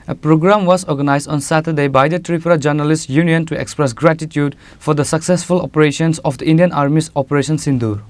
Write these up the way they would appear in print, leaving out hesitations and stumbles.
A program was organized on Saturday by the Tripura Journalists Union to express gratitude for the successful operations of the Indian Army's Operation Sindoor.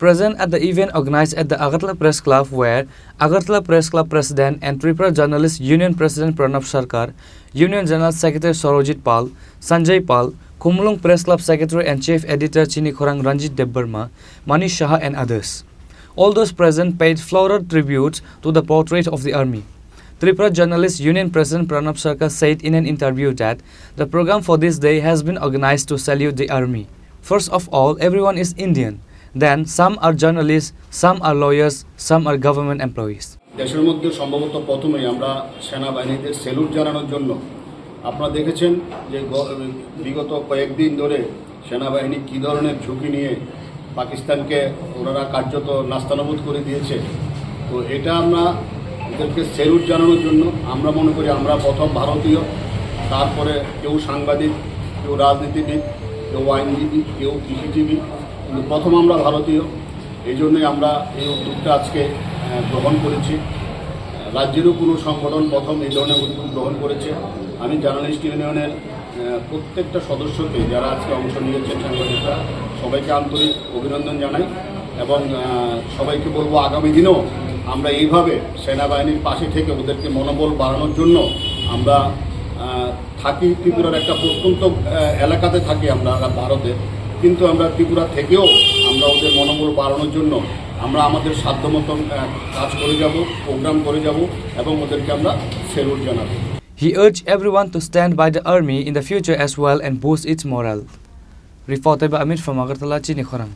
Present at the event organized at the Agartala Press Club were Agartala Press Club President and Tripura Journalists Union President Pranab Sarkar, Union General Secretary Sarojit Pal, Sanjay Pal, Khumlung Press Club Secretary and Chief Editor Chini Khorang Ranjit Debbarma, Manish Shah and others. All those present paid floral tributes to the portrait of the army. Tripura Journalists Union President Pranab Sarkar said in an interview that the program for this day has been organized to salute the army. First of all, everyone is Indian. Then some are journalists, some are lawyers, some are government employees. দেশের মধ্যে সম্ভবত প্রথমেই আমরা সেনাবাহিনীদের salute জানানোর জন্য আপনারা দেখেছেন যে বিগত কয়েকদিন ধরে সেনাবাহিনী কী ধরনের ঝুঁকি নিয়ে পাকিস্তানকে ওনারা কার্যত নাস্তানাবুদ করে দিয়েছে। তো এটা আমরা ওদেরকে স্যালুট জানানোর জন্য আমরা মনে করি আমরা প্রথম ভারতীয়, তারপরে কেউ সাংবাদিক, কেউ রাজনীতিবিদ, কেউ আইনজীবী, কেউ কৃষিজীবী, কিন্তু প্রথম আমরা ভারতীয়। এই জন্যই আমরা এই উদ্যোগটা আজকে গ্রহণ করেছি। রাজ্যেরও কোনো সংগঠন প্রথম এই ধরনের উদ্যোগ গ্রহণ করেছে। আমি জার্নালিস্ট ইউনিয়নের প্রত্যেকটা সদস্যকে যারা আজকে অংশ নিয়েছেন সাংবাদিকরা সবাইকে আন্তরিক অভিনন্দন জানাই এবং সবাইকে বলবো আগামী দিনেও আমরা এইভাবে সেনাবাহিনীর পাশে থেকে ওদেরকে মনোবল বাড়ানোর জন্য আমরা থাকি। ত্রিপুরার একটা প্রত্যন্ত এলাকাতে থাকি আমরা ভারতে, কিন্তু আমরা ত্রিপুরা থেকেও আমরা ওদের মনোবল বাড়ানোর জন্য আমরা আমাদের সাধ্যমতো কাজ করে যাব, প্রোগ্রাম করে যাব এবং ওদেরকে আমরা স্যালুট জানাবো। He urged everyone to stand by the army in the future as well and boost its morale. Reported by Amit from Agartala, Chini, Khorang.